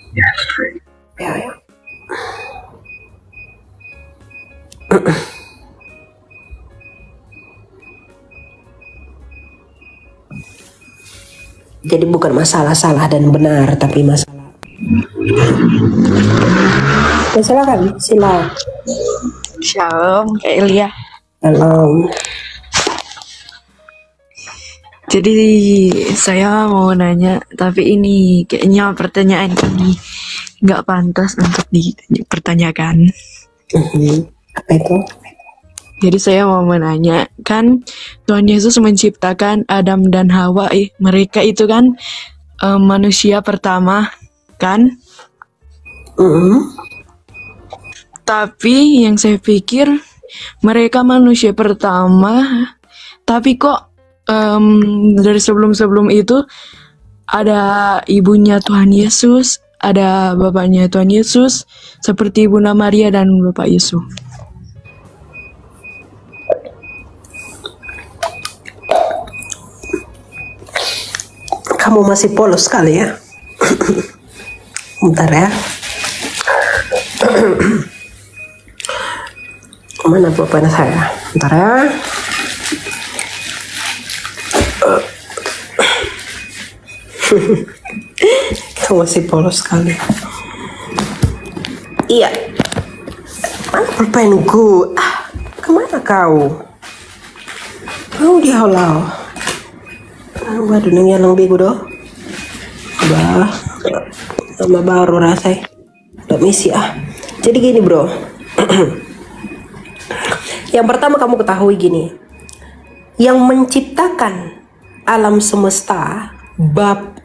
Ya, ya. Jadi bukan masalah salah dan benar, tapi masalah. Ya, silakan, silakan. Shalom, Kak Elia. Halo. Jadi saya mau nanya, tapi ini kayaknya pertanyaan ini nggak pantas untuk dipertanyakan. Apa itu? Jadi saya mau menanya, kan Tuhan Yesus menciptakan Adam dan Hawa, mereka itu kan manusia pertama, kan? Tapi yang saya pikir mereka manusia pertama, tapi kok dari sebelum-sebelum itu ada ibunya Tuhan Yesus, ada bapaknya Tuhan Yesus, seperti Bunda Maria dan Bapak Yesus. Kamu masih polos sekali ya. Bentar ya. Mana pulpen saya? Bentar ya. Kamu masih polos sekali. Iya. Mana pulpenku? Kemana kau? Kau dihalau. Waduh, neng yang bego doh. Bah, nama baru rasai. Udah misi Jadi gini bro. Yang pertama kamu ketahui gini. Yang menciptakan alam semesta,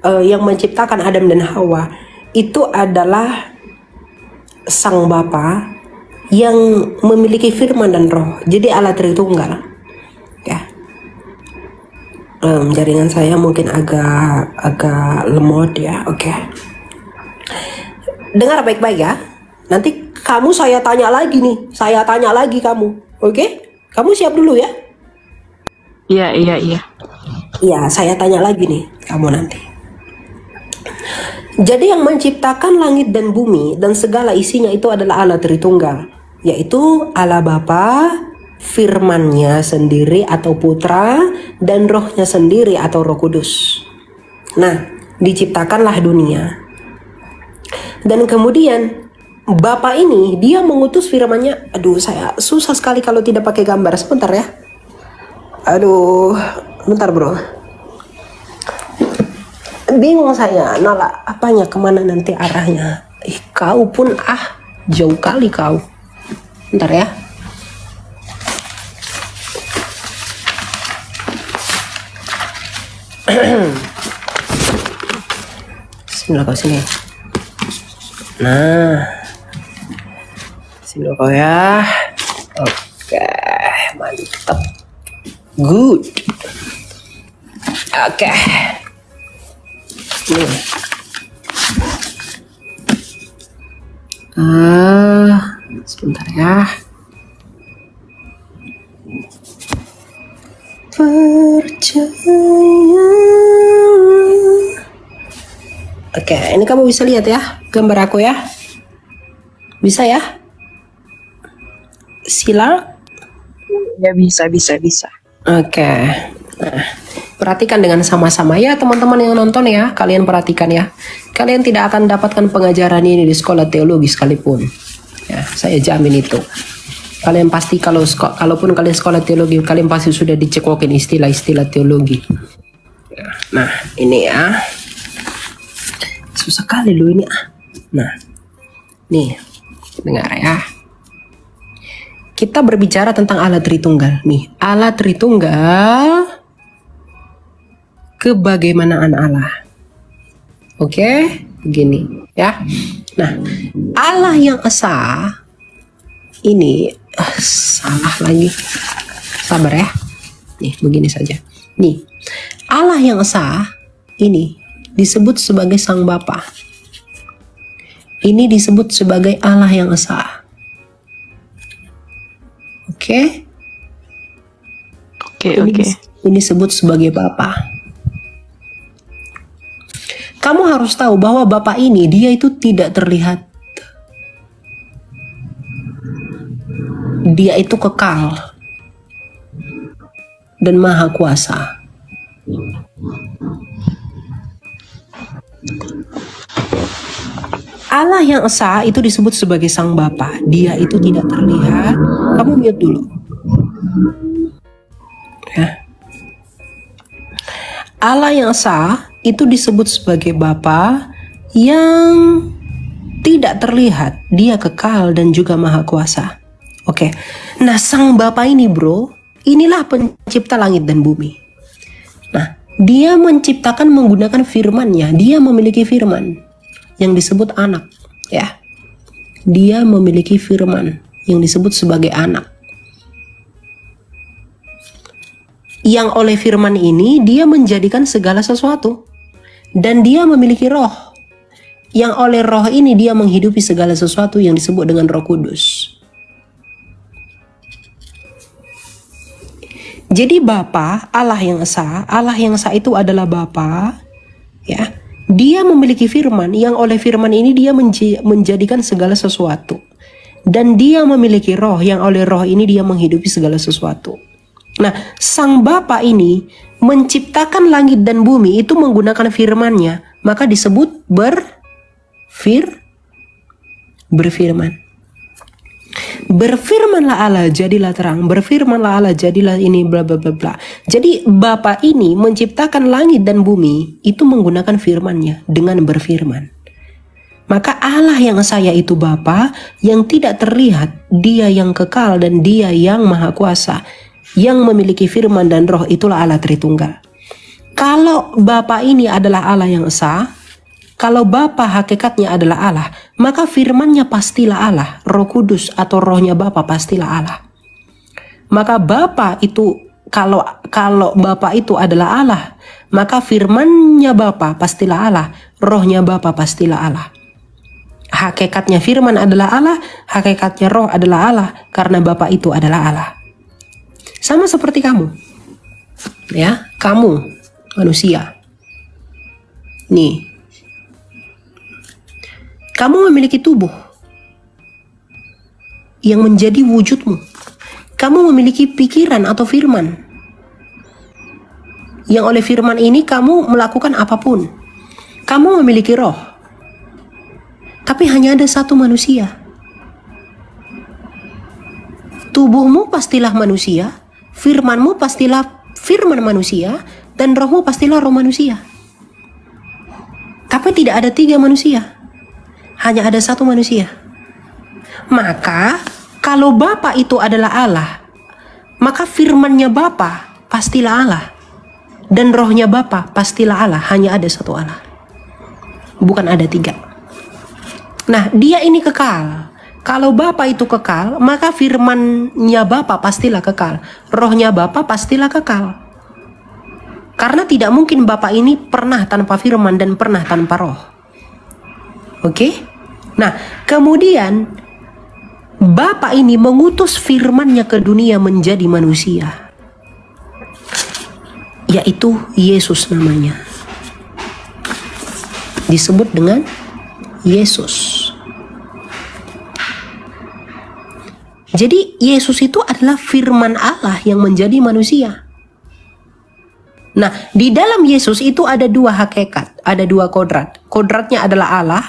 yang menciptakan Adam dan Hawa itu adalah Sang Bapa yang memiliki firman dan roh. Jadi Allah Tritunggal. Ya. Jaringan saya mungkin agak lemot ya. Oke. Dengar baik-baik ya. Nanti kamu saya tanya lagi nih. Saya tanya lagi kamu. Oke? Kamu siap dulu ya? Iya. Iya, saya tanya lagi nih kamu nanti. Jadi yang menciptakan langit dan bumi dan segala isinya itu adalah Allah Tritunggal, yaitu Allah Bapa, firman-Nya sendiri atau Putra, dan rohnya sendiri atau Roh Kudus. Nah, diciptakanlah dunia. Dan kemudian Bapa ini dia mengutus firman-Nya. Aduh, saya susah sekali kalau tidak pakai gambar. Sebentar ya. Aduh, bentar bro. Bingung saya, Nala, apanya, kemana nanti arahnya. Kau pun jauh kali kau. Bentar ya. Sini kau sini. Nah, sini kau ya. Oke, mantap. Good. Oke. Nih. Sebentar ya. Percaya. Oke, ini kamu bisa lihat ya gambar aku ya. Bisa ya? Sila? Ya bisa. Oke. Nah, perhatikan dengan sama-sama ya teman-teman yang nonton ya. Kalian perhatikan ya. Kalian tidak akan dapatkan pengajaran ini di sekolah teologi sekalipun. Ya, saya jamin itu. Kalian pasti kalaupun kalian sekolah teologi, kalian pasti sudah dicekokin istilah-istilah teologi. Nah, ini ya. Susah kali lu ini. Nah, nih, dengar ya. Kita berbicara tentang Allah Tritunggal. Nih, Allah Tritunggal kebagaimanaan Allah. Oke, begini ya. Nah, Allah yang esa ini salah lagi. Sabar ya. Nih, begini saja. Nih, Allah yang esa ini disebut sebagai Sang Bapa. Ini disebut sebagai Allah yang esa. Oke. Ini disebut sebagai Bapa. Kamu harus tahu bahwa Bapa ini dia itu tidak terlihat. Dia itu kekal dan maha kuasa. Allah yang esa itu disebut sebagai Sang Bapa. Dia itu tidak terlihat. Kamu mute dulu. Ya. Allah yang esa itu disebut sebagai Bapa yang tidak terlihat. Dia kekal dan juga maha kuasa. Oke. Nah, Sang Bapa ini, bro, inilah pencipta langit dan bumi. Nah, dia menciptakan menggunakan firman-Nya. Dia memiliki firman yang disebut anak, ya. Dia memiliki firman yang disebut sebagai anak. Yang oleh firman ini dia menjadikan segala sesuatu. Dan dia memiliki roh. Yang oleh roh ini dia menghidupi segala sesuatu yang disebut dengan Roh Kudus. Jadi Bapa, Allah yang esa itu adalah Bapa, ya. Dia memiliki firman yang oleh firman ini dia menjadikan segala sesuatu. Dan dia memiliki roh yang oleh roh ini dia menghidupi segala sesuatu. Nah, Sang Bapa ini menciptakan langit dan bumi itu menggunakan firman-Nya, maka disebut berfirman. Berfirmanlah Allah, jadilah terang. Berfirmanlah Allah, jadilah ini bla bla bla bla. Jadi Bapa ini menciptakan langit dan bumi itu menggunakan firman-Nya dengan berfirman. Maka Allah yang saya itu Bapa yang tidak terlihat, dia yang kekal dan dia yang maha kuasa, yang memiliki firman dan roh, itulah Allah Tritunggal. Kalau Bapa ini adalah Allah yang esa, kalau Bapa hakikatnya adalah Allah, maka firman-Nya pastilah Allah. Roh Kudus atau rohnya Bapa pastilah Allah. Maka Bapa itu, kalau Bapa itu adalah Allah, maka firman-Nya Bapa pastilah Allah. Rohnya Bapa pastilah Allah. Hakikatnya firman adalah Allah, hakikatnya roh adalah Allah, karena Bapa itu adalah Allah. Sama seperti kamu, ya, kamu manusia. Nih, kamu memiliki tubuh yang menjadi wujudmu. Kamu memiliki pikiran atau firman yang oleh firman ini kamu melakukan apapun. Kamu memiliki roh, tapi hanya ada satu manusia. Tubuhmu pastilah manusia, firmanmu pastilah firman manusia, dan rohmu pastilah roh manusia. Tapi tidak ada tiga manusia, hanya ada satu manusia. Maka kalau Bapa itu adalah Allah, maka firman-Nya Bapa pastilah Allah, dan rohnya Bapa pastilah Allah. Hanya ada satu Allah, bukan ada tiga. Nah, dia ini kekal. Kalau Bapa itu kekal, maka firman-Nya Bapa pastilah kekal, rohnya Bapa pastilah kekal. Karena tidak mungkin Bapa ini pernah tanpa firman dan pernah tanpa roh. Oke? Nah, kemudian Bapa ini mengutus firman-Nya ke dunia menjadi manusia, yaitu Yesus namanya. Disebut dengan Yesus. Jadi Yesus itu adalah firman Allah yang menjadi manusia. Nah, di dalam Yesus itu ada dua hakikat, ada dua kodrat. Kodratnya adalah Allah,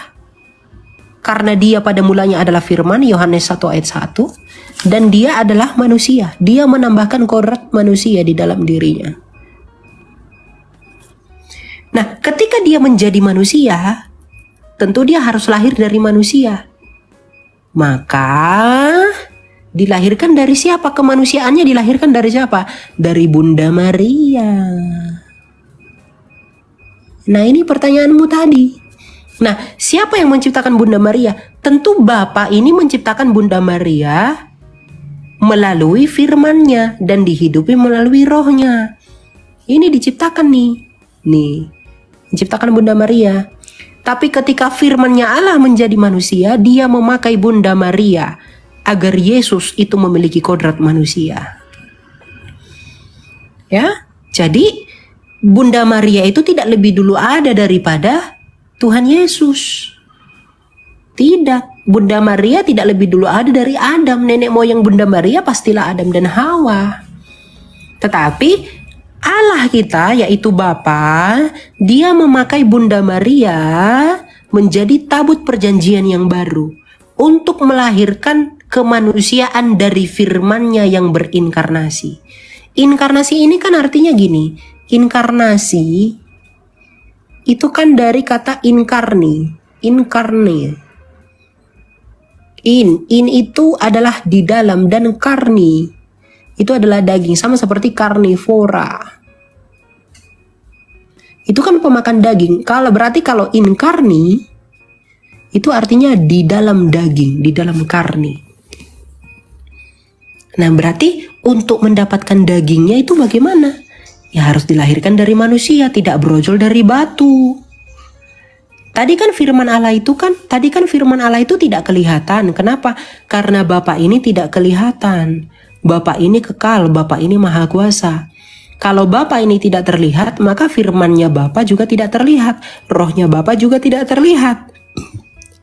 karena dia pada mulanya adalah firman, Yohanes 1 ayat 1. Dan dia adalah manusia. Dia menambahkan kodrat manusia di dalam dirinya. Nah, ketika dia menjadi manusia, tentu dia harus lahir dari manusia. Maka dilahirkan dari siapa? Kemanusiaannya dilahirkan dari siapa? Dari Bunda Maria. Nah, ini pertanyaanmu tadi. Nah, siapa yang menciptakan Bunda Maria? Tentu Bapa ini menciptakan Bunda Maria melalui firman-Nya dan dihidupi melalui rohnya. Ini diciptakan nih. Menciptakan Bunda Maria. Tapi ketika firman-Nya Allah menjadi manusia, dia memakai Bunda Maria agar Yesus itu memiliki kodrat manusia. Ya, jadi Bunda Maria itu tidak lebih dulu ada daripada Tuhan Yesus. Tidak, Bunda Maria tidak lebih dulu ada dari Adam. Nenek moyang Bunda Maria pastilah Adam dan Hawa. Tetapi Allah kita, yaitu Bapa, dia memakai Bunda Maria menjadi tabut perjanjian yang baru untuk melahirkan kemanusiaan dari firman-Nya yang berinkarnasi. Inkarnasi ini kan artinya gini, inkarnasi itu kan dari kata inkarni, inkarne. In itu adalah di dalam, dan karni itu adalah daging, sama seperti karnivora. Itu kan pemakan daging. Kalau inkarni itu artinya di dalam daging, di dalam karni. Nah, berarti untuk mendapatkan dagingnya itu bagaimana? Ya harus dilahirkan dari manusia, tidak brojol dari batu. Tadi kan firman Allah itu tidak kelihatan. Kenapa? Karena Bapa ini tidak kelihatan. Bapa ini kekal, Bapa ini maha kuasa. Kalau Bapa ini tidak terlihat, maka firman-Nya Bapa juga tidak terlihat. Rohnya Bapa juga tidak terlihat.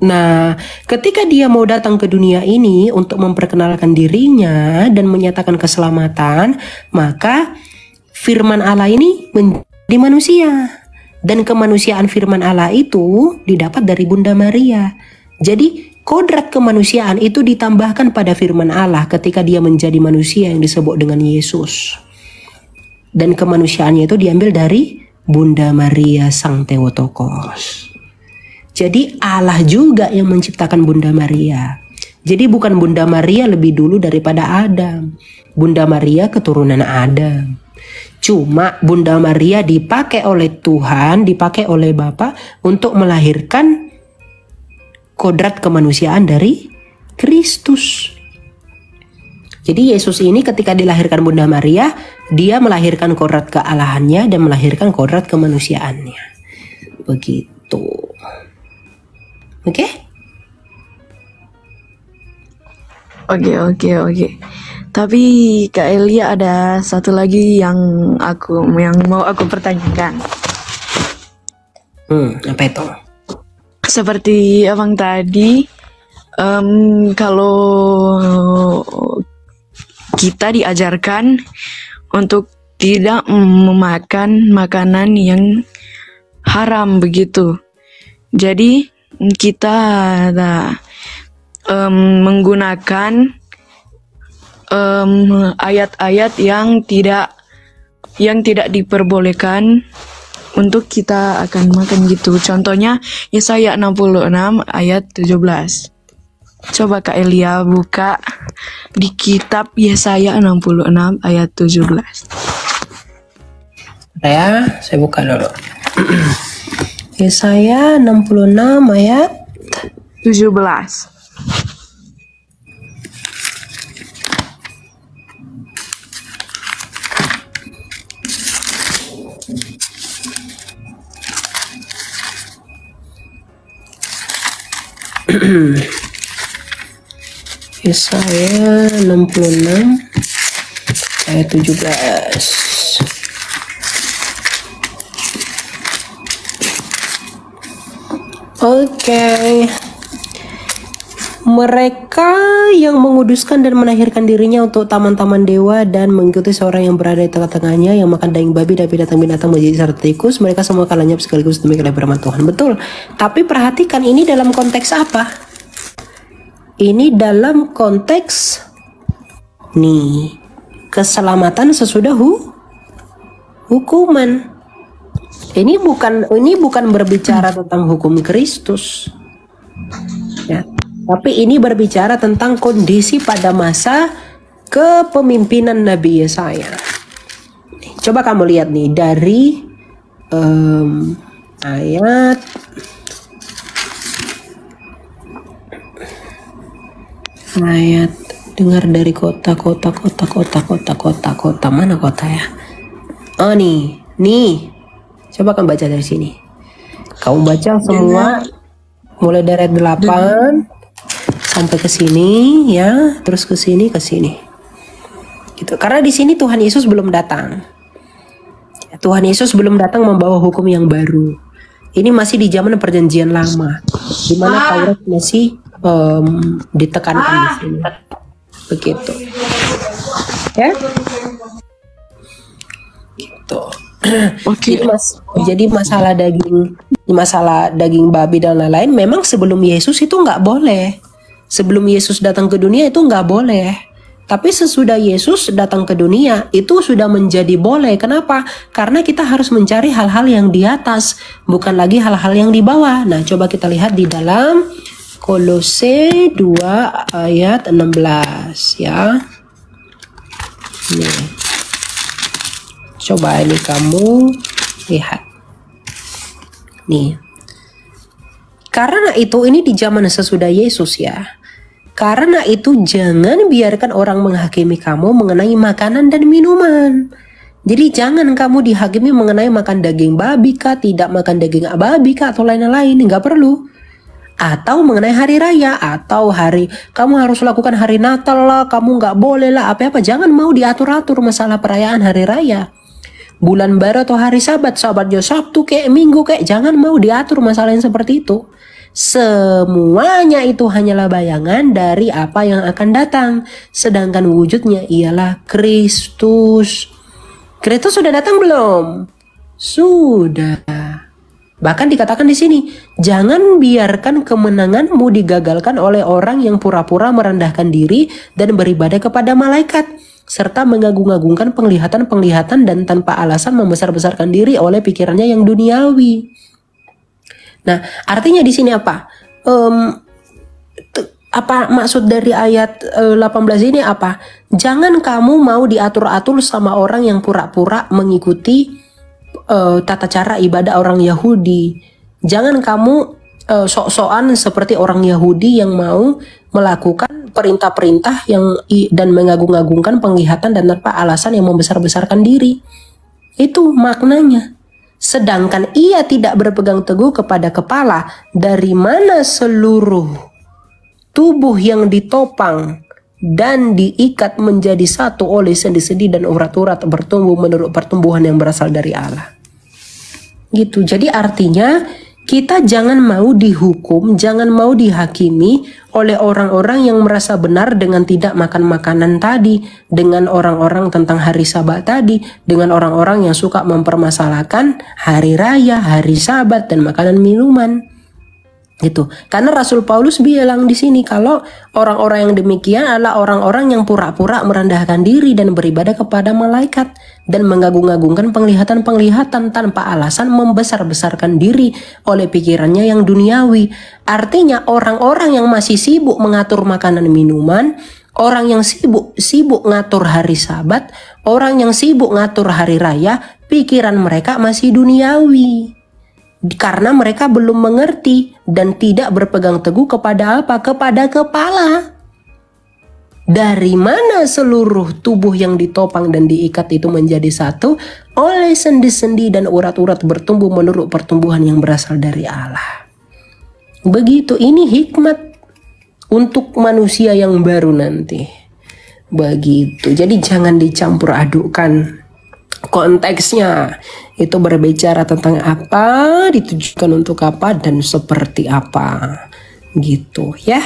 Nah, ketika dia mau datang ke dunia ini untuk memperkenalkan dirinya dan menyatakan keselamatan, maka firman Allah ini menjadi manusia. Dan kemanusiaan firman Allah itu didapat dari Bunda Maria. Jadi kodrat kemanusiaan itu ditambahkan pada firman Allah ketika dia menjadi manusia yang disebut dengan Yesus. Dan kemanusiaannya itu diambil dari Bunda Maria Sang Theotokos. Jadi Allah juga yang menciptakan Bunda Maria. Jadi bukan Bunda Maria lebih dulu daripada Adam. Bunda Maria keturunan Adam. Cuma Bunda Maria dipakai oleh Tuhan, dipakai oleh Bapa untuk melahirkan kodrat kemanusiaan dari Kristus. Jadi Yesus ini ketika dilahirkan Bunda Maria, dia melahirkan kodrat kealahannya dan melahirkan kodrat kemanusiaannya. Begitu. Oke? Oke. Tapi Kak Elia ada satu lagi yang mau aku pertanyakan. Apa itu? Seperti abang tadi, kalau kita diajarkan untuk tidak memakan makanan yang haram begitu. Jadi kita menggunakan ayat-ayat yang tidak diperbolehkan untuk kita akan makan gitu. Contohnya Yesaya 66 ayat 17. Coba Kak Elia buka di kitab Yesaya 66 ayat 17. Ya, saya buka dulu. Yesaya 66 ayat 17. Yesaya 66 ayat 17. Oke. Mereka yang menguduskan dan menahirkan dirinya untuk taman-taman dewa dan mengikuti seorang yang berada di tengah-tengahnya, yang makan daging babi dan binatang-binatang menjadi serta tikus, mereka semua akan lenyap sekaligus demi firman Tuhan. Betul. Tapi perhatikan ini dalam konteks apa? Ini dalam konteks keselamatan sesudah hukuman. Ini bukan berbicara tentang hukum Kristus. Ya. Tapi ini berbicara tentang kondisi pada masa kepemimpinan Nabi Yesaya. Coba kamu lihat nih dari ayat dengar dari kota mana kota ya? Oh nih coba kamu baca dari sini. Kamu baca semua mulai dari ayat 8 sampai ke sini ya, terus ke sini gitu. Karena di sini Tuhan Yesus belum datang. Tuhan Yesus belum datang membawa hukum yang baru. Ini masih di zaman perjanjian lama, di mana Taurat masih ditekankan di sini. Begitu. Ya. Gitu. Oke. Jadi masalah daging babi dan lain-lain memang sebelum Yesus itu nggak boleh. Sebelum Yesus datang ke dunia itu nggak boleh. Tapi sesudah Yesus datang ke dunia itu sudah menjadi boleh. Kenapa? Karena kita harus mencari hal-hal yang di atas, bukan lagi hal-hal yang di bawah. Nah, coba kita lihat di dalam Kolose 2 ayat 16 ya. Nih. Coba ini kamu lihat. Nih. Karena itu ini di zaman sesudah Yesus ya. Karena itu jangan biarkan orang menghakimi kamu mengenai makanan dan minuman. Jadi jangan kamu dihakimi mengenai makan daging babi kah, tidak makan daging babi kah, atau lain-lain, nggak perlu. Atau mengenai hari raya, atau kamu harus lakukan hari Natal lah, kamu nggak boleh lah, apa-apa. Jangan mau diatur-atur masalah perayaan hari raya. Bulan baru atau hari sabat Sabtu kayak Minggu kayak, jangan mau diatur masalah yang seperti itu. Semuanya itu hanyalah bayangan dari apa yang akan datang. Sedangkan wujudnya ialah Kristus. Kristus sudah datang belum? Sudah. Bahkan dikatakan di sini, jangan biarkan kemenanganmu digagalkan oleh orang yang pura-pura merendahkan diri dan beribadah kepada malaikat, serta mengagung-agungkan penglihatan-penglihatan dan tanpa alasan membesar-besarkan diri oleh pikirannya yang duniawi. Nah, artinya di sini apa? Apa maksud dari ayat 18 ini apa? Jangan kamu mau diatur-atur sama orang yang pura-pura mengikuti tata cara ibadah orang Yahudi. Jangan kamu sok-sokan seperti orang Yahudi yang mau melakukan perintah-perintah dan mengagung-agungkan penglihatan dan tanpa alasan yang membesar-besarkan diri. Itu maknanya. Sedangkan ia tidak berpegang teguh kepada kepala, dari mana seluruh tubuh yang ditopang dan diikat menjadi satu oleh sendi-sendi dan urat-urat bertumbuh menurut pertumbuhan yang berasal dari Allah. Gitu. Jadi artinya kita jangan mau dihukum, jangan mau dihakimi oleh orang-orang yang merasa benar dengan tidak makan makanan tadi, dengan orang-orang tentang hari Sabat tadi, dengan orang-orang yang suka mempermasalahkan hari raya, hari Sabat dan makanan minuman. Gitu. Karena Rasul Paulus bilang di sini kalau orang-orang yang demikian adalah orang-orang yang pura-pura merendahkan diri dan beribadah kepada malaikat dan mengagung-agungkan penglihatan-penglihatan tanpa alasan membesar-besarkan diri oleh pikirannya yang duniawi. Artinya orang-orang yang masih sibuk mengatur makanan minuman, orang yang sibuk ngatur hari Sabat, orang yang sibuk ngatur hari raya, pikiran mereka masih duniawi. Karena mereka belum mengerti dan tidak berpegang teguh kepada apa? Kepada kepala. Dari mana seluruh tubuh yang ditopang dan diikat itu menjadi satu oleh sendi-sendi dan urat-urat bertumbuh menurut pertumbuhan yang berasal dari Allah. Begitu, ini hikmat untuk manusia yang baru nanti. Begitu. Jadi jangan dicampur adukkan. Konteksnya itu berbicara tentang apa, ditujukan untuk apa, dan seperti apa, gitu ya.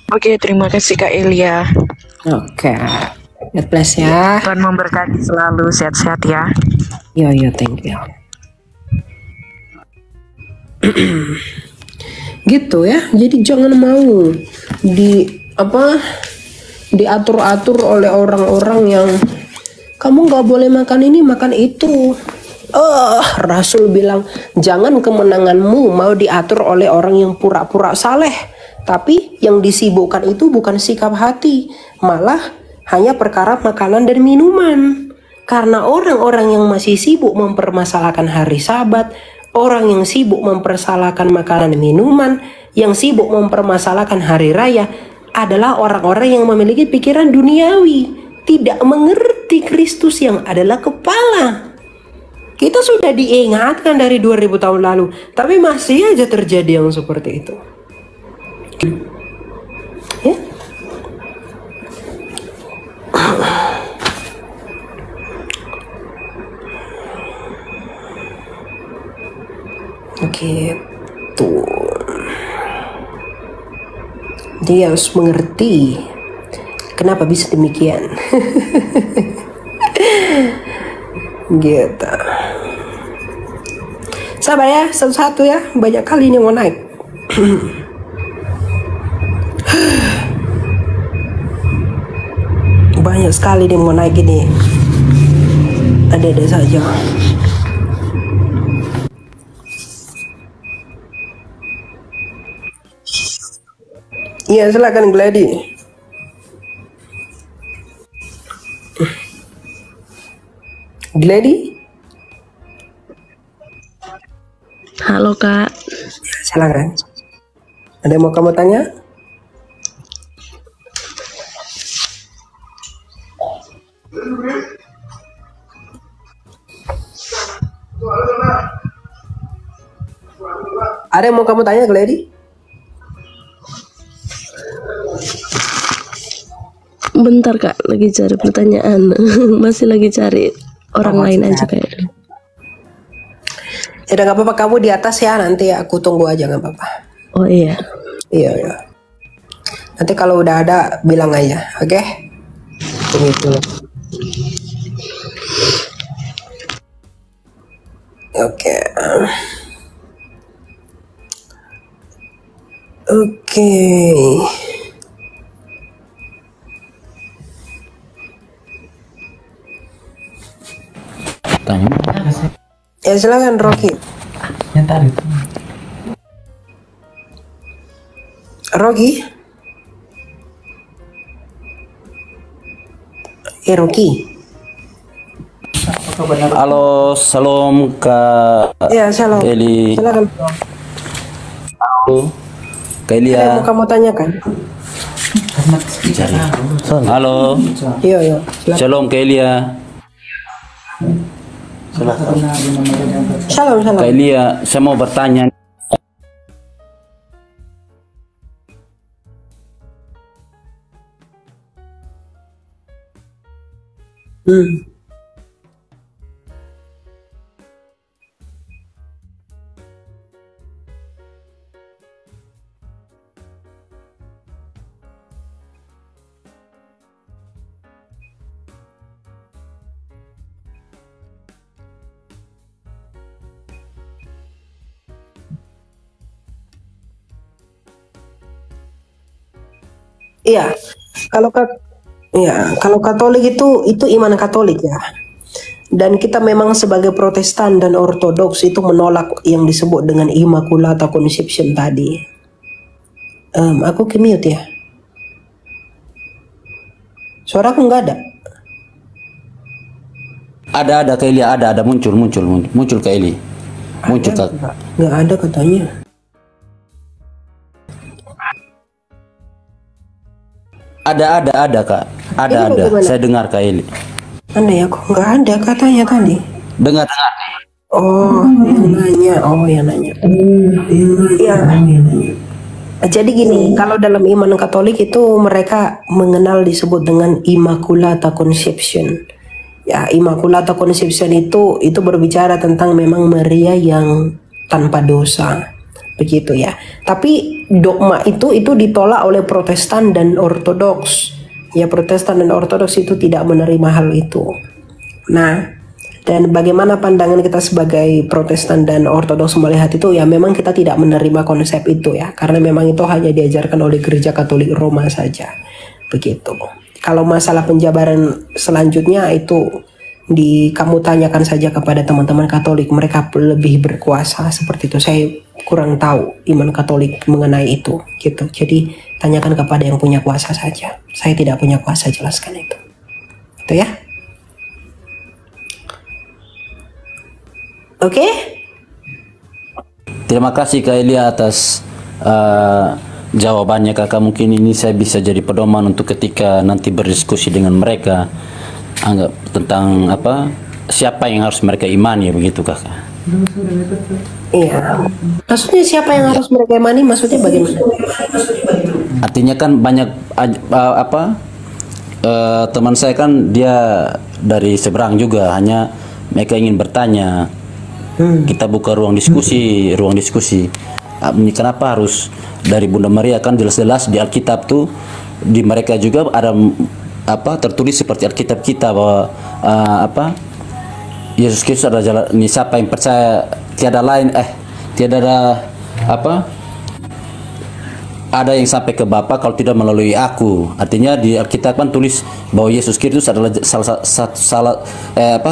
Oke, terima kasih Kak Elia. Oke, God bless ya. Tuhan memberkati selalu, sehat-sehat ya. Yo, thank you. Gitu ya. Jadi jangan mau diatur-atur oleh orang-orang yang kamu nggak boleh makan ini, makan itu. Rasul bilang jangan kemenanganmu mau diatur oleh orang yang pura-pura saleh, tapi yang disibukkan itu bukan sikap hati, malah hanya perkara makanan dan minuman. Karena orang-orang yang masih sibuk mempermasalahkan hari Sabat, orang yang sibuk mempersalahkan makanan dan minuman, yang sibuk mempermasalahkan hari raya adalah orang-orang yang memiliki pikiran duniawi, tidak mengerti Kristus yang adalah kepala. Kita sudah diingatkan dari 2000 tahun lalu, tapi masih aja terjadi yang seperti itu. Ya? Gitu. Dia harus mengerti kenapa bisa demikian. Gitu. Sabar ya, satu-satu ya. Banyak kali ini mau naik. Banyak sekali dia mau naik ini. Ada-ada saja. Iya, silakan Glady. Glady? Halo Kak. Silakan. Ada yang mau kamu tanya? Ada yang mau kamu tanya, Glady? Bentar Kak, lagi cari pertanyaan. Masih lagi cari orang lain aja kayak. Ya udah nggak apa-apa, kamu di atas ya, nanti aku tunggu aja, nggak apa-apa. Oh iya. Iya ya. Nanti kalau udah ada bilang aja, oke? Begitu. Oke. Oke. Tanya. Ya silakan Rocky. Yang tadi. Rocky. Rocky. Halo, salam Kak Ya, salam. Eli. Silakan. Halo, Kak Ada yang Elia. mau kamu tanyakan? Halo, Iya, iya. Silakan. shalom Kak Elia. Salam, salam. Kak Elia, saya mau bertanya. Iya. Kalau Katolik itu iman Katolik ya. Dan kita memang sebagai Protestan dan Ortodoks itu menolak yang disebut dengan Immaculata Conception tadi. Aku ke mute ya. Suaraku nggak ada. Ada Kak Elia, ada muncul Kak Eli. Muncul Kak. Nggak ada katanya. Ada Kak. Ini Ada. bagaimana? Saya dengar Kak Eli. Aneh ya, kok nggak ada katanya tadi. Dengar. Oh, yang nanya. Iya. Jadi gini, kalau dalam iman Katolik itu mereka mengenal disebut dengan Immaculata Conception. Ya, Immaculata Conception itu berbicara tentang memang Maria yang tanpa dosa. Begitu ya. Tapi dogma itu ditolak oleh Protestan dan Ortodoks. Ya, Protestan dan Ortodoks itu tidak menerima hal itu. Nah, dan bagaimana pandangan kita sebagai Protestan dan Ortodoks melihat itu, ya memang kita tidak menerima konsep itu ya, karena memang itu hanya diajarkan oleh Gereja Katolik Roma saja. Begitu. Kalau masalah penjabaran selanjutnya itu kamu tanyakan saja kepada teman-teman Katolik, mereka lebih berkuasa seperti itu. Saya kurang tahu iman Katolik mengenai itu gitu. Jadi tanyakan kepada yang punya kuasa saja. Saya tidak punya kuasa jelaskan itu. Itu ya. Oke? Terima kasih Kak Elia atas jawabannya Kakak. Mungkin ini saya bisa jadi pedoman untuk ketika nanti berdiskusi dengan mereka anggap tentang siapa yang harus mereka imani, begitu Kakak. Iya. Maksudnya siapa yang harus mereka imani? Maksudnya bagaimana? Artinya kan banyak teman saya kan dia dari seberang juga, hanya mereka ingin bertanya Kita buka ruang diskusi, Ini kenapa harus dari Bunda Maria? Kan jelas-jelas di Alkitab tuh di mereka juga ada tertulis seperti Alkitab kita bahwa Yesus Kristus adalah jalan. Ini siapa yang percaya tiada ada ada yang sampai ke Bapa kalau tidak melalui aku. Artinya di Alkitab kan tulis bahwa Yesus Kristus adalah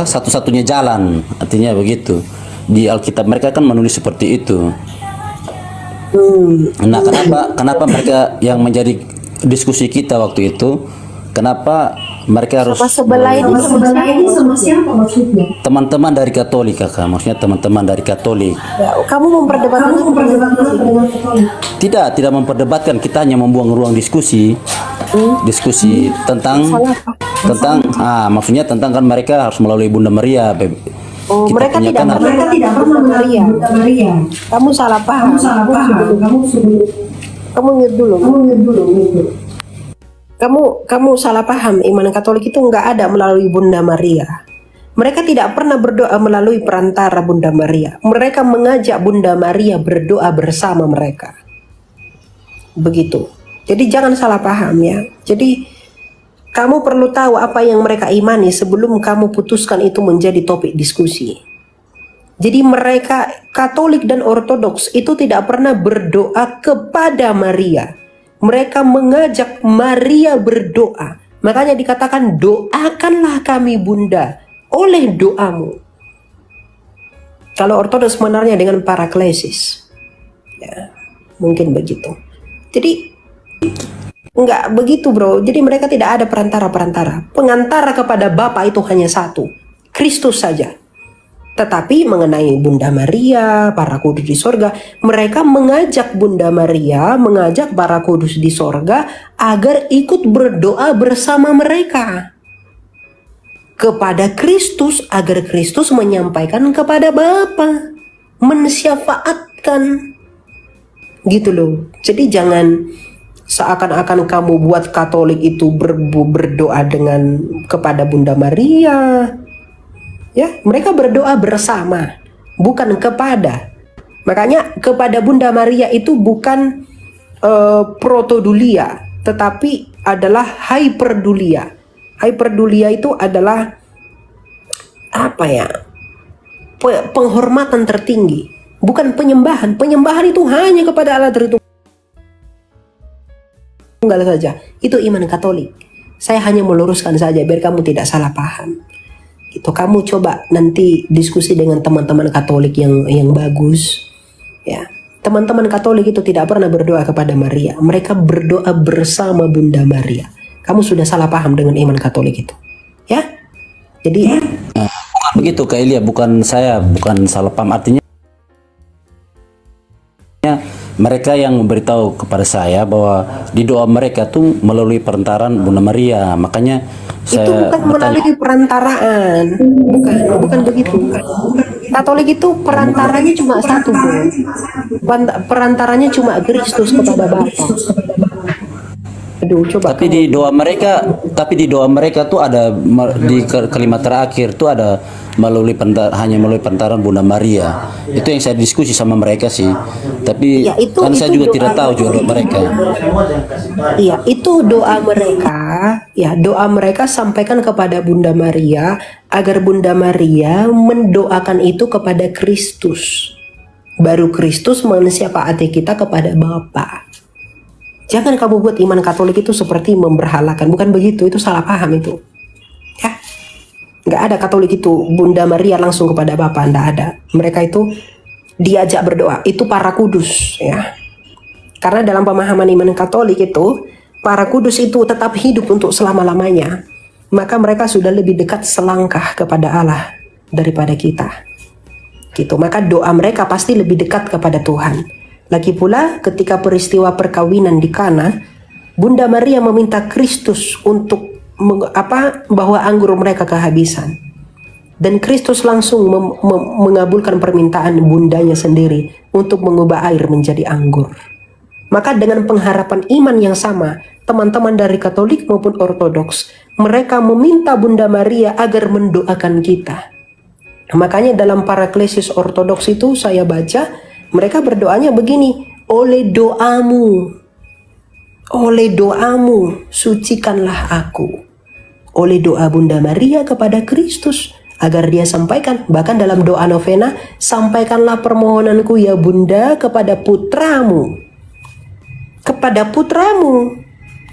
satu-satunya jalan. Artinya begitu. Di Alkitab mereka kan menulis seperti itu. Nah, kenapa mereka yang menjadi diskusi kita waktu itu? Kenapa mereka harus sebelah ini sama siapa maksudnya? Teman-teman dari Katolik, Kakak. Maksudnya teman-teman dari Katolik. Ya, kamu memperdebatkan dengan Katolik? Tidak memperdebatkan, kita hanya membuang ruang diskusi. Diskusi tentang maksudnya tentang kan mereka harus melalui Bunda Maria. Mereka tidak pernah Maria. Kamu salah paham. Kamu nyut dulu. Kamu salah paham. Iman Katolik itu nggak ada melalui Bunda Maria. Mereka tidak pernah berdoa melalui perantara Bunda Maria. Mereka mengajak Bunda Maria berdoa bersama mereka. Begitu. Jadi jangan salah paham ya. Jadi kamu perlu tahu apa yang mereka imani sebelum kamu putuskan itu menjadi topik diskusi. Jadi mereka Katolik dan Ortodoks itu tidak pernah berdoa kepada Maria. Mereka mengajak Maria berdoa. Makanya dikatakan doakanlah kami Bunda oleh doamu. Kalau Ortodoks menarnya dengan paraklesis. Ya, mungkin begitu. Jadi enggak begitu bro. Jadi mereka tidak ada perantara-perantara. Pengantara kepada Bapa itu hanya satu, Kristus saja. Tetapi mengenai Bunda Maria, para kudus di sorga, mereka mengajak Bunda Maria, mengajak para kudus di sorga agar ikut berdoa bersama mereka kepada Kristus, agar Kristus menyampaikan kepada Bapa, mensyafaatkan, gitu loh. Jadi jangan seakan-akan kamu buat Katolik itu berdoa kepada Bunda Maria. Ya, mereka berdoa bersama, bukan kepada. Makanya kepada Bunda Maria itu bukan protodulia, tetapi adalah hyperdulia. Hyperdulia itu adalah penghormatan tertinggi, bukan penyembahan. Penyembahan itu hanya kepada Allah Tritunggal saja. Itu iman Katolik. Saya hanya meluruskan saja biar kamu tidak salah paham. Itu kamu coba nanti diskusi dengan teman-teman Katolik yang bagus. Ya, teman-teman Katolik itu tidak pernah berdoa kepada Maria. Mereka berdoa bersama Bunda Maria. Kamu sudah salah paham dengan iman Katolik itu. Ya. Jadi bukan begitu Kak Elia, bukan salah paham, artinya mereka yang memberitahu kepada saya bahwa di doa mereka tuh melalui perantaraan Bunda Maria. Makanya itu bukan melalui perantaraan, bukan begitu. Katolik itu perantaranya cuma satu, bro. Perantaranya cuma Kristus kepada Bapa. Aduh, coba. Tapi di doa mereka tuh ada di kalimat terakhir tuh ada hanya melalui perantaraan Bunda Maria. Itu yang saya diskusi sama mereka sih. Tapi ya, kan saya juga tidak tahu juga mereka. Iya, itu doa mereka. Ya, doa mereka sampaikan kepada Bunda Maria agar Bunda Maria mendoakan itu kepada Kristus. Baru Kristus mensyafaati kita kepada Bapa. Jangan kamu buat iman Katolik itu seperti memberhalakan. Bukan begitu, itu salah paham itu. Ya, nggak ada Katolik itu Bunda Maria langsung kepada Bapa, nggak ada. Mereka itu diajak berdoa, itu para kudus ya. Karena dalam pemahaman iman Katolik itu, para kudus itu tetap hidup untuk selama-lamanya. Maka mereka sudah lebih dekat selangkah kepada Allah daripada kita. Gitu. Maka doa mereka pasti lebih dekat kepada Tuhan. Lagi pula ketika peristiwa perkawinan di Kana, Bunda Maria meminta Kristus untuk bahwa anggur mereka kehabisan. Dan Kristus langsung mengabulkan permintaan bundanya sendiri untuk mengubah air menjadi anggur. Maka dengan pengharapan iman yang sama, teman-teman dari Katolik maupun Ortodoks, mereka meminta Bunda Maria agar mendoakan kita. Makanya dalam Paraklesis Ortodoks itu saya baca, mereka berdoanya begini, oleh doamu, sucikanlah aku. Oleh doa Bunda Maria kepada Kristus, agar dia sampaikan, bahkan dalam doa novena, sampaikanlah permohonanku ya Bunda kepada putramu,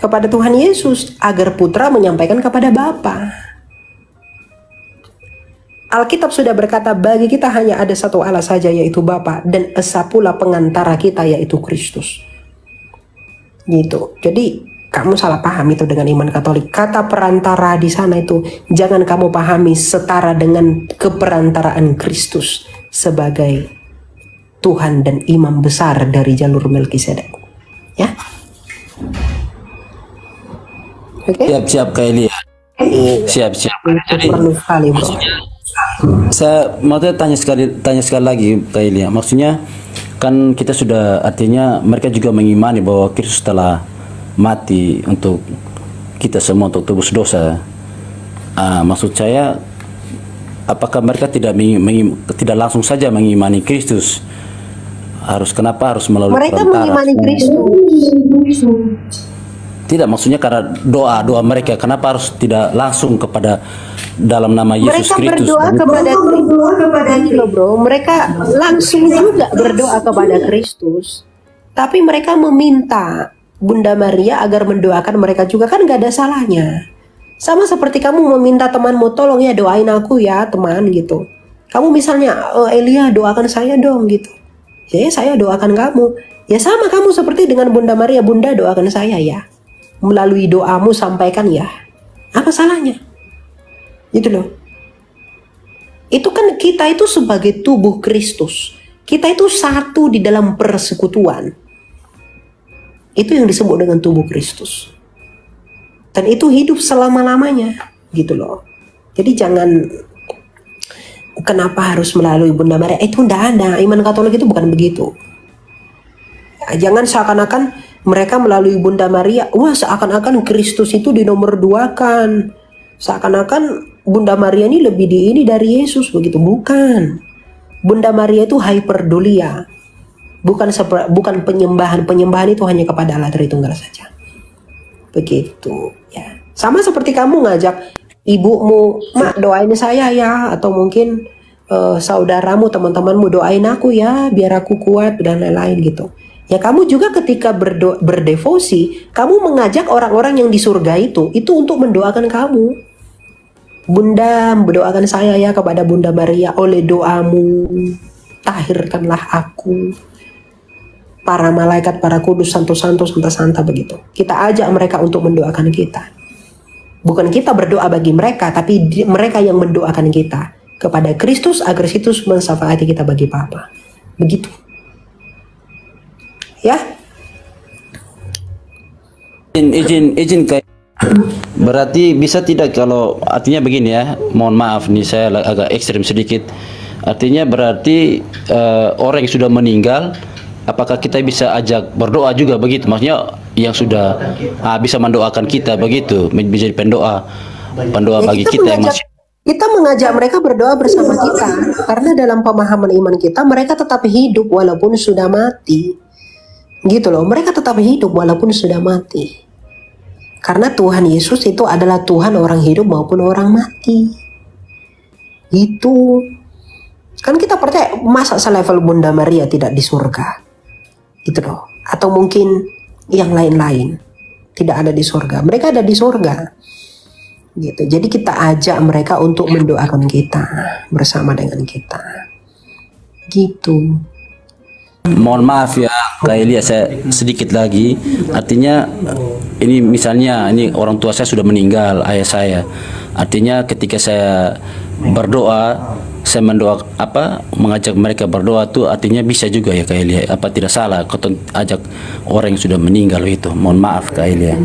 kepada Tuhan Yesus, agar putra menyampaikan kepada Bapa. Alkitab sudah berkata bagi kita hanya ada satu Allah saja, yaitu Bapa, dan esa pula pengantara kita, yaitu Kristus. Gitu. Jadi kamu salah paham itu dengan iman Katolik. Kata perantara di sana itu jangan kamu pahami setara dengan keperantaraan Kristus sebagai Tuhan dan imam besar dari jalur Melkisedek. Ya. Oke. Siap Kak Elia. Siap. Jadi Perlu sekali, bro. saya mau tanya sekali lagi Kak Elia. Maksudnya kan kita sudah, artinya mereka juga mengimani bahwa Kristus telah mati untuk kita semua, untuk tebus dosa. Maksud saya, apakah mereka tidak langsung saja mengimani Kristus? Kenapa harus melalui Mereka perantara? mengimani Kristus. Tidak, maksudnya karena doa mereka, kenapa harus tidak langsung kepada dalam nama Yesus Mereka Kristus? berdoa kepada Kristus, bro. Mereka langsung juga berdoa kepada Kristus, tapi mereka meminta Bunda Maria agar mendoakan mereka juga, kan gak ada salahnya. Sama seperti kamu meminta temanmu, tolong ya doain aku ya teman gitu. Kamu misalnya, Elia doakan saya dong gitu. Ya saya doakan kamu. Ya sama kamu seperti dengan Bunda Maria, Bunda doakan saya ya. Melalui doamu sampaikan ya. Apa salahnya? Gitu loh. Itu kan kita itu sebagai tubuh Kristus. Kita itu satu di dalam persekutuan. Itu yang disebut dengan tubuh Kristus. Dan itu hidup selama-lamanya. Gitu loh. Jadi jangan, kenapa harus melalui Bunda Maria? Itu enggak ada. Iman Katolik itu bukan begitu. Jangan seakan-akan mereka melalui Bunda Maria, wah seakan-akan Kristus itu dinomor duakan. Seakan-akan Bunda Maria ini lebih ini dari Yesus, begitu. Bukan. Bunda Maria itu hyperdulia. Bukan penyembahan itu hanya kepada Allah Tritunggal saja. Begitu ya. Sama seperti kamu ngajak ibumu, "Mak, doain saya ya," atau mungkin saudaramu, teman-temanmu, doain aku ya biar aku kuat dan lain-lain gitu. Ya kamu juga ketika berdevosi, kamu mengajak orang-orang yang di surga itu untuk mendoakan kamu. Bunda, mendoakan saya ya kepada Bunda Maria, oleh doamu tahirkanlah aku. Para malaikat, para kudus, santo-santo, santa-santa begitu. Kita ajak mereka untuk mendoakan kita. Bukan kita berdoa bagi mereka, tapi mereka yang mendoakan kita kepada Kristus agar Kristus mensyafaati kita bagi Bapa. Begitu. Ya. Izin kayak berarti bisa tidak, kalau artinya begini ya, mohon maaf nih saya agak ekstrem sedikit. Artinya berarti orang yang sudah meninggal, apakah kita bisa ajak berdoa juga begitu? Maksudnya yang sudah bisa mendoakan kita begitu, menjadi pendoa ya, bagi kita yang masih. Kita mengajak mereka berdoa bersama kita, karena dalam pemahaman iman kita mereka tetap hidup walaupun sudah mati. Gitu loh, mereka tetap hidup walaupun sudah mati. Karena Tuhan Yesus itu adalah Tuhan orang hidup maupun orang mati. Gitu. Kan kita percaya, masa selevel Bunda Maria tidak di surga? Gitu loh. Atau mungkin yang lain-lain tidak ada di surga. Mereka ada di surga. Gitu. Jadi kita ajak mereka untuk mendoakan kita bersama dengan kita. Gitu. Mohon maaf ya Kak Elia, saya sedikit lagi. Artinya ini misalnya ini orang tua saya sudah meninggal, ayah saya. Artinya ketika saya berdoa, saya mengajak mereka berdoa tuh artinya bisa juga ya Kak Elia. Apa tidak salah kalau ajak orang yang sudah meninggal itu? Mohon maaf Kak Elia.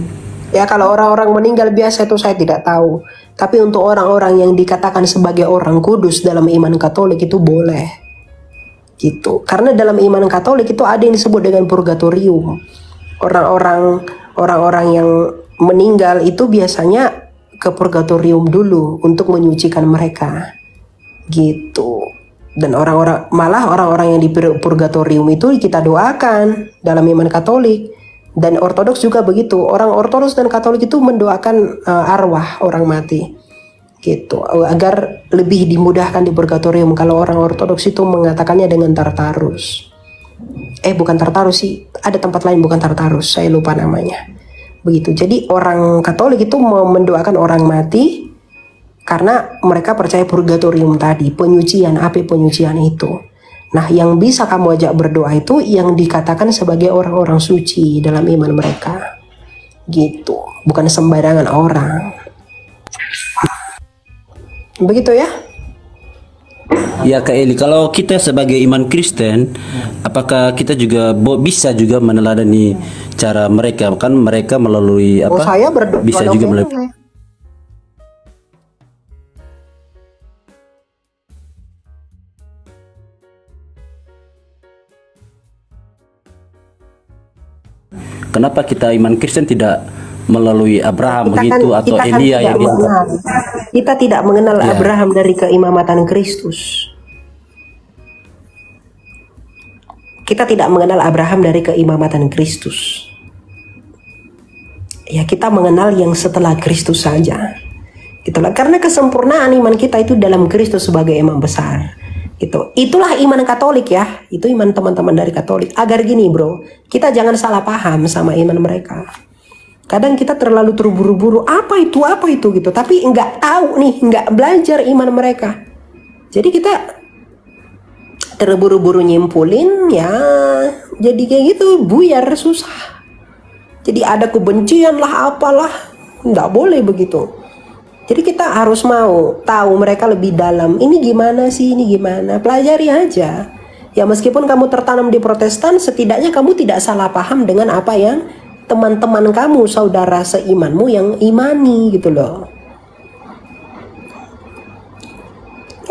Ya kalau orang-orang meninggal biasa itu saya tidak tahu. Tapi untuk orang-orang yang dikatakan sebagai orang kudus dalam iman Katolik itu boleh. Gitu. Karena dalam iman Katolik itu ada yang disebut dengan purgatorium. Orang-orang yang meninggal itu biasanya ke purgatorium dulu untuk menyucikan mereka. gitu. Dan malah orang-orang yang di purgatorium itu kita doakan dalam iman Katolik, dan Ortodoks juga begitu. Orang Ortodoks dan Katolik itu mendoakan arwah orang mati gitu, agar lebih dimudahkan di purgatorium. Kalau orang Ortodoks itu mengatakannya dengan Tartarus. Bukan Tartarus sih, ada tempat lain bukan Tartarus, saya lupa namanya. Begitu. Jadi orang Katolik itu mendoakan orang mati karena mereka percaya purgatorium tadi, penyucian, api penyucian itu. Nah, yang bisa kamu ajak berdoa itu yang dikatakan sebagai orang-orang suci dalam iman mereka. Gitu, bukan sembarangan orang. Begitu ya? Ya Kak Eli, kalau kita sebagai iman Kristen, apakah kita juga bisa juga meneladani cara mereka? Kan mereka melalui apa? Saya berdoa bisa juga melalui. Kenapa kita iman Kristen tidak melalui Abraham begitu atau Elia yang kita tidak mengenal Abraham dari keimamatan Kristus. Kita tidak mengenal Abraham dari keimamatan Kristus. Ya, kita mengenal yang setelah Kristus saja. Itulah karena kesempurnaan iman kita itu dalam Kristus sebagai imam besar. Itulah iman Katolik ya. Itu iman teman-teman dari Katolik. Agar gini bro, kita jangan salah paham sama iman mereka. Kadang kita terlalu terburu-buru, apa itu gitu. Tapi nggak tahu nih, nggak belajar iman mereka. Jadi kita terburu-buru nyimpulin ya, jadi kayak gitu, buyar, susah. Jadi ada kebencian lah, apalah, nggak boleh begitu. Jadi kita harus mau tahu mereka lebih dalam. Ini gimana sih, ini gimana? Pelajari aja. Ya meskipun kamu tertanam di Protestan, setidaknya kamu tidak salah paham dengan apa yang teman-teman kamu, saudara seimanmu yang imani gitu loh.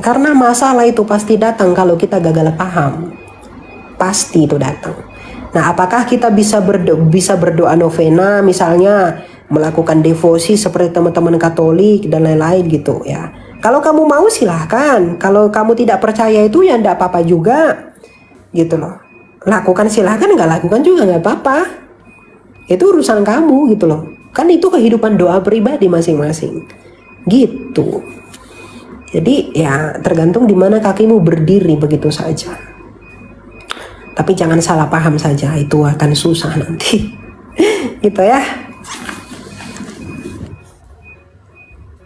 Karena masalah itu pasti datang kalau kita gagal paham. Pasti itu datang. Nah, apakah kita bisa berdoa novena misalnya, melakukan devosi seperti teman-teman Katolik dan lain-lain gitu ya. Kalau kamu mau silahkan. Kalau kamu tidak percaya itu ya enggak apa-apa juga. Gitu loh. Lakukan silahkan, nggak lakukan juga nggak apa-apa. Itu urusan kamu gitu loh. Kan itu kehidupan doa pribadi masing-masing. Gitu. Jadi ya tergantung di mana kakimu berdiri begitu saja. Tapi jangan salah paham saja, itu akan susah nanti. Gitu ya.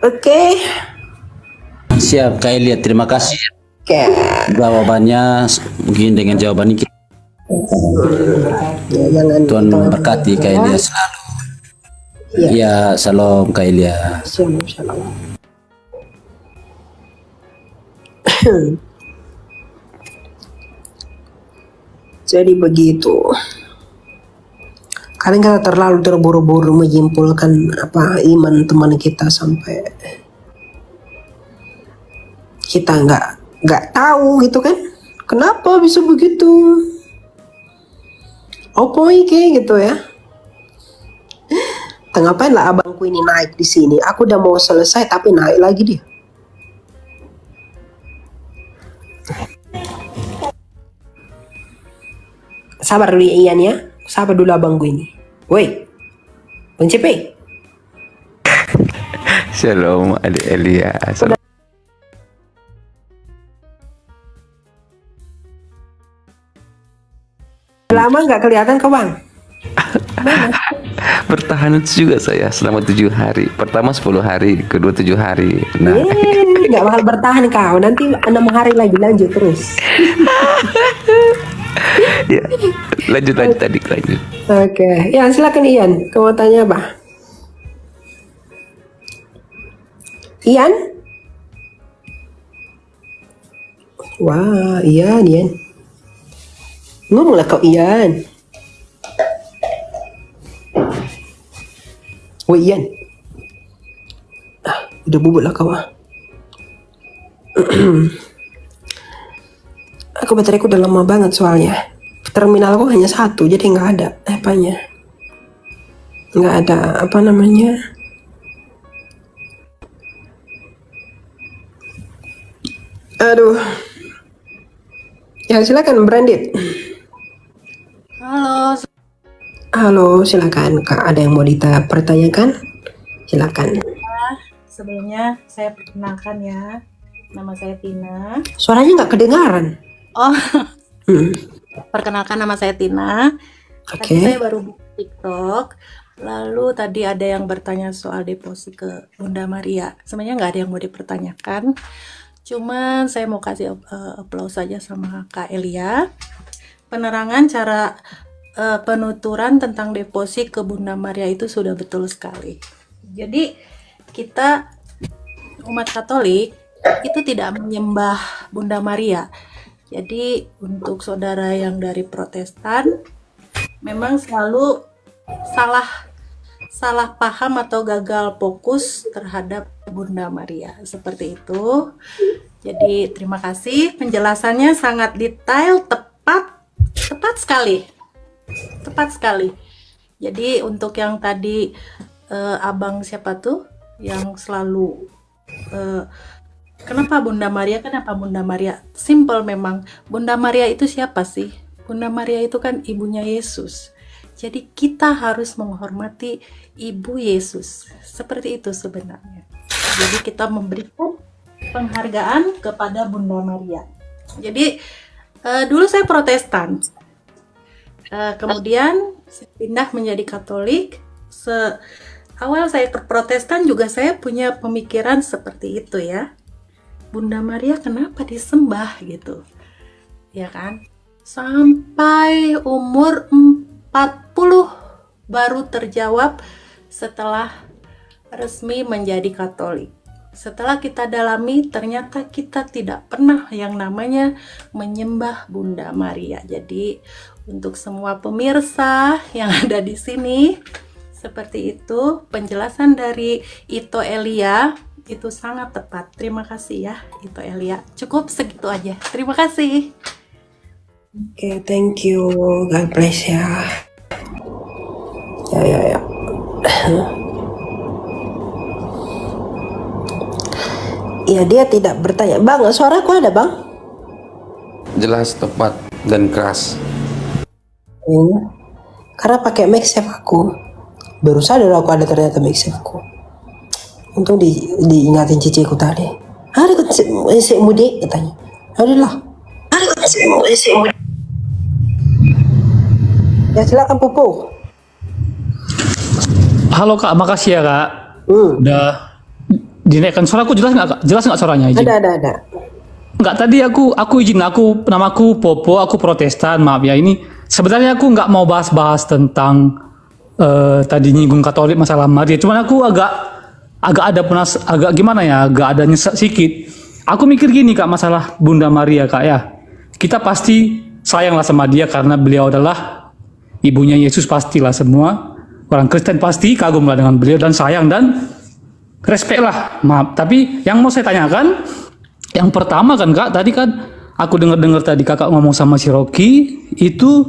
Oke. Siap Kak Elia, terima kasih. Jawabannya mungkin dengan jawaban ini Tuhan memberkati Kak Elia selalu. Ya, salam Kak Elia. Shalom. Jadi begitu. Kadang kita terlalu terburu-buru menyimpulkan apa iman teman kita sampai kita nggak tahu gitu kan? Kenapa bisa begitu? Opo iki gitu ya? Ngapain lah abangku ini naik di sini? Aku udah mau selesai tapi naik lagi dia. Sabar dulu Ian ya. Sabar dulu abangku ini. Woi, Bang Cepe. Shalom adik Elia. Shalom. Lama nggak kelihatan kau Bang? Bertahan juga saya selama 7 hari. Pertama 10 hari, kedua 7 hari. Nah, nggak bakal bertahan kau. Nanti 6 hari lagi lanjut terus. ya, lanjut tadi lanjut. Oke, ya silakan Ian. Kau mau tanya apa? Ian? Wah, Ian. Ngomonglah kau Ian. Woi Ian. Udah bubuk lah kau Aku bateraiku udah lama banget soalnya. Terminalku hanya satu, jadi nggak ada apanya. Nggak ada apa namanya. Aduh. Ya silakan Brandit. Halo, Halo, silakan Kak. Ada yang mau pertanyakan? Silakan. sebelumnya saya perkenalkan ya. Nama saya Tina. Suaranya nggak kedengaran. Oh, Hmm. perkenalkan nama saya Tina. Oke. Tadi saya baru buka TikTok. Lalu tadi ada yang bertanya soal deposit ke Bunda Maria. Sebenarnya nggak ada yang mau dipertanyakan. Cuman saya mau kasih aplaus saja sama Kak Elia. Penerangan cara penuturan tentang deposit ke Bunda Maria itu sudah betul sekali. Jadi kita umat Katolik itu tidak menyembah Bunda Maria. Jadi untuk saudara yang dari Protestan memang selalu salah paham atau gagal fokus terhadap Bunda Maria seperti itu. Jadi terima kasih, penjelasannya sangat detail, tepat sekali. Jadi untuk yang tadi abang siapa tuh yang selalu kenapa Bunda Maria? Simple memang. Bunda Maria itu siapa sih? Bunda Maria itu kan ibunya Yesus. Jadi kita harus menghormati Ibu Yesus. Seperti itu sebenarnya. Jadi kita memberikan penghargaan kepada Bunda Maria. Jadi dulu saya Protestan. Kemudian saya pindah menjadi Katolik. Awal saya ke Protestan juga saya punya pemikiran seperti itu ya. Bunda Maria kenapa disembah gitu? Ya kan? Sampai umur 40 baru terjawab setelah resmi menjadi Katolik. Setelah kita dalami, ternyata kita tidak pernah yang namanya menyembah Bunda Maria. Jadi untuk semua pemirsa yang ada di sini, seperti itu penjelasan dari Ito Elia itu sangat tepat. Terima kasih ya Ito Elia. Cukup segitu aja. Terima kasih. Oke, thank you. God bless ya. Ya. Ya, dia tidak bertanya. Bang, suaraku ada, Bang? Jelas, tepat, dan keras. Karena pakai MagSafe aku. Baru sadar aku ada ternyata MagSafe aku. Untung diingatin ciciku tadi. Hari kan si mudik katanya. Adalah. Hari kan si mudik. Ya silakan Pupu. Halo Kak, makasih ya Kak. Udah dinaikkan suara aku jelas nggak Kak? Jelas nggak suaranya? Izin. Ada. Nggak, tadi aku izin, namaku Popo, aku Protestan, maaf ya. Ini sebenarnya aku nggak mau bahas-bahas tentang tadi nyinggung Katolik masalah Maria. Cuman aku agak gimana ya, agak ada nyesek sedikit. Aku mikir gini Kak, masalah Bunda Maria Kak ya. Kita pasti sayanglah sama dia karena beliau adalah ibunya Yesus, pastilah semua orang Kristen pasti kagum lah dengan beliau dan sayang dan respect lah, maaf. Tapi yang mau saya tanyakan, yang pertama kan Kak, tadi kan aku dengar tadi Kakak ngomong sama si Rocky itu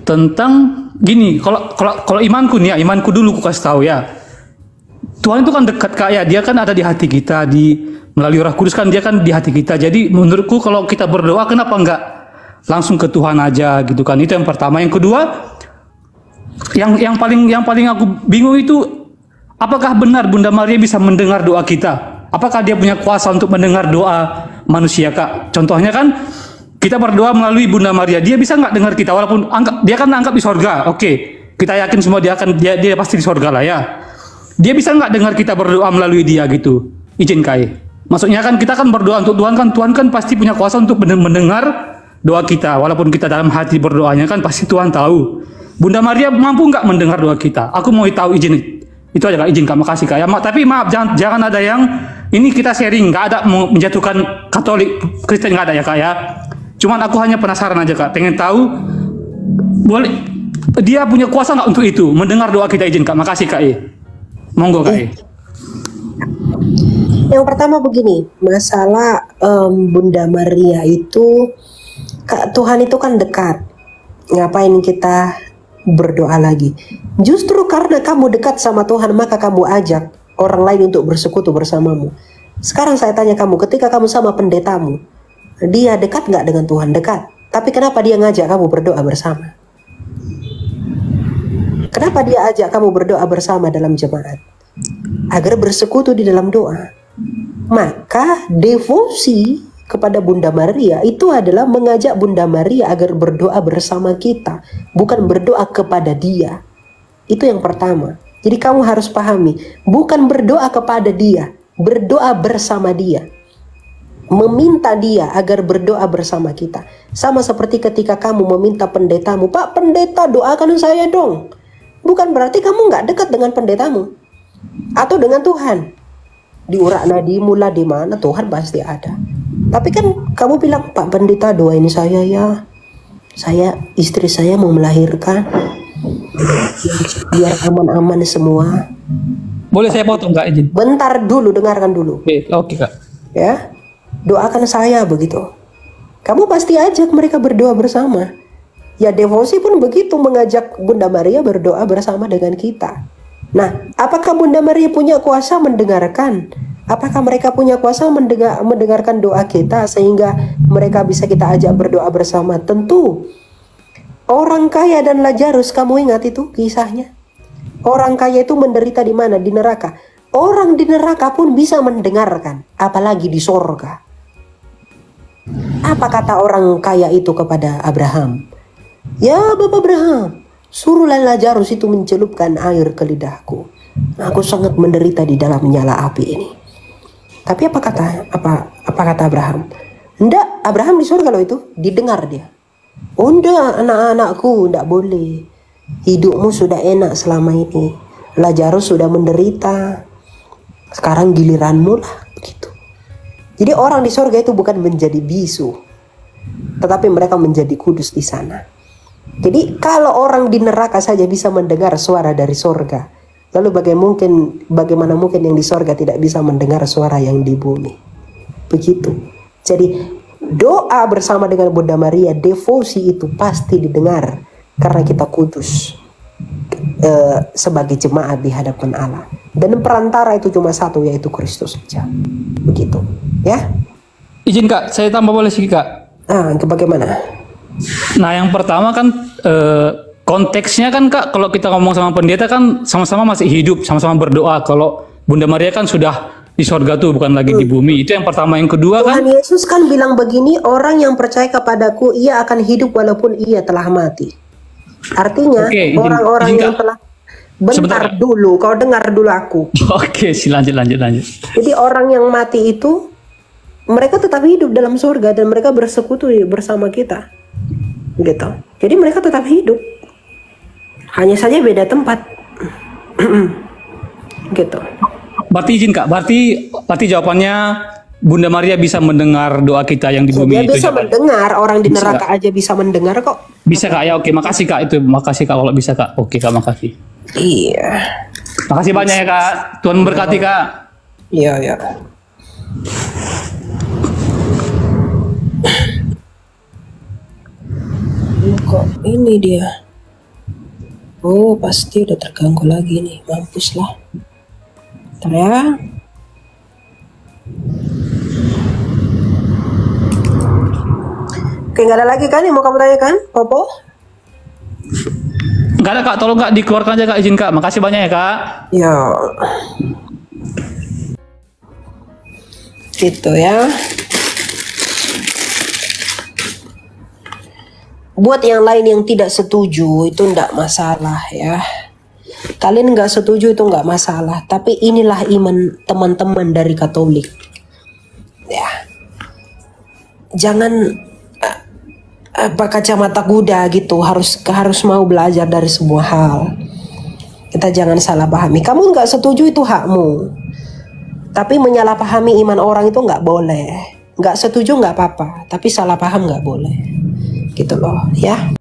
tentang gini, kalau imanku nih ya, imanku dulu aku kasih tahu ya. Tuhan itu kan dekat Kak ya, dia kan ada di hati kita, melalui Roh Kudus kan dia kan di hati kita. Jadi menurutku kalau kita berdoa kenapa enggak langsung ke Tuhan aja gitu kan. Itu yang pertama. Yang kedua, yang paling aku bingung itu, apakah benar Bunda Maria bisa mendengar doa kita? Apakah dia punya kuasa untuk mendengar doa manusia Kak? Contohnya kan kita berdoa melalui Bunda Maria, dia bisa nggak dengar kita walaupun dia kan anggap di sorga. Oke, kita yakin semua dia pasti di sorga lah ya. Dia bisa nggak dengar kita berdoa melalui dia gitu? Izin Kai. Maksudnya kan kita kan berdoa untuk Tuhan kan pasti punya kuasa untuk mendengar doa kita walaupun kita dalam hati berdoanya kan pasti Tuhan tahu. Bunda Maria mampu nggak mendengar doa kita? Aku mau tahu, izin. Itu aja Kak, izin Kak, makasih Kak. Ya, tapi maaf jangan ada yang ini kita sharing, nggak ada mau menjatuhkan Katolik, Kristen nggak ada ya Kak ya. Cuman aku hanya penasaran aja Kak, pengen tahu boleh dia punya kuasa nggak untuk itu mendengar doa kita, izin Kak. Makasih Kak. Monggo Kak. Yang pertama begini, masalah Bunda Maria itu, Kak, Tuhan itu kan dekat. Ngapain kita berdoa lagi? Justru karena kamu dekat sama Tuhan, maka kamu ajak orang lain untuk bersekutu bersamamu. Sekarang saya tanya kamu, ketika kamu sama pendetamu, dia dekat nggak dengan Tuhan? Dekat. Tapi kenapa dia ngajak kamu berdoa bersama? Kenapa dia ajak kamu berdoa bersama dalam jemaat? Agar bersekutu di dalam doa. Maka devosi kepada Bunda Maria itu adalah mengajak Bunda Maria agar berdoa bersama kita, bukan berdoa kepada dia. Itu yang pertama. Jadi kamu harus pahami, bukan berdoa kepada dia, berdoa bersama dia. Meminta dia agar berdoa bersama kita. Sama seperti ketika kamu meminta pendetamu, Pak Pendeta doakan saya dong. Bukan berarti kamu nggak dekat dengan pendetamu atau dengan Tuhan. Di urak nadimu lah, di mana Tuhan pasti ada. Tapi kan kamu bilang, Pak Pendeta doain saya ya. Istri saya mau melahirkan. Biar aman-aman semua. Boleh saya potong Kak izin? Bentar dulu, dengarkan dulu. Oke Kak. Ya, doakan saya begitu. Kamu pasti ajak mereka berdoa bersama. Ya devosi pun begitu, mengajak Bunda Maria berdoa bersama dengan kita. Nah, apakah Bunda Maria punya kuasa mendengarkan? Apakah mereka punya kuasa mendengarkan doa kita sehingga mereka bisa kita ajak berdoa bersama? Tentu. Orang kaya dan Lazarus, kamu ingat itu kisahnya? Orang kaya itu menderita di mana? Di neraka. Orang di neraka pun bisa mendengarkan, apalagi di sorga. Apa kata orang kaya itu kepada Abraham? Ya Bapak Abraham, suruhlah Lazarus itu mencelupkan air ke lidahku. Aku sangat menderita di dalam nyala api ini. Tapi apa kata Abraham? Enggak, Abraham di surga loh itu, didengar dia. Oh enggak, anak-anakku, enggak boleh. Hidupmu sudah enak selama ini. Lazarus sudah menderita. Sekarang giliranmu lah, begitu. Jadi orang di surga itu bukan menjadi bisu, tetapi mereka menjadi kudus di sana. Jadi kalau orang di neraka saja bisa mendengar suara dari surga, lalu bagaimana mungkin yang di surga tidak bisa mendengar suara yang di bumi? Begitu. Jadi doa bersama dengan Bunda Maria, devosi itu pasti didengar karena kita kudus sebagai jemaat di hadapan Allah. Dan perantara itu cuma satu, yaitu Kristus saja. Begitu, ya. Izin Kak, saya tambah boleh sih Kak? Itu bagaimana? Nah yang pertama kan konteksnya kan Kak, kalau kita ngomong sama pendeta kan sama-sama masih hidup, sama-sama berdoa. Kalau Bunda Maria kan sudah di sorga tuh, bukan lagi di bumi. Itu yang pertama. Yang kedua kan, Tuhan Yesus kan bilang begini, orang yang percaya kepadaku ia akan hidup walaupun ia telah mati. Artinya orang-orang yang telah bentar dulu, kau dengar dulu aku. Oke, lanjut. Jadi orang yang mati itu mereka tetap hidup dalam surga dan mereka bersekutu bersama kita. Gitu. Jadi mereka tetap hidup. Hanya saja beda tempat. Gitu. Berarti izin Kak, berarti jawabannya Bunda Maria bisa mendengar doa kita yang di bumi itu. Dia bisa mendengar, orang di neraka aja bisa mendengar kok. Bisa Kak, ya oke, makasih Kak, itu makasih Kak kalau bisa Kak. Oke Kak, makasih. Iya. Makasih banyak ya Kak. Tuhan memberkati Kak. Iya. Kok ini dia? Oh, pasti udah terganggu lagi nih. Mampus lah. Bentar ya. Oke, nggak ada lagi kan yang mau kamu tanyakan, Popo? Nggak ada Kak, tolong Kak dikeluarkan aja Kak, izin Kak. Makasih banyak ya Kak. Ya. Gitu ya. Buat yang lain yang tidak setuju itu enggak masalah ya. Kalian nggak setuju itu nggak masalah. Tapi inilah iman teman-teman dari Katolik. Ya. Jangan kacamata kuda gitu. Harus mau belajar dari semua hal. Kita jangan salah pahami. Kamu nggak setuju itu hakmu. Tapi menyalahpahami iman orang itu nggak boleh. Nggak setuju nggak apa-apa. Tapi salah paham nggak boleh. Gitu loh ya.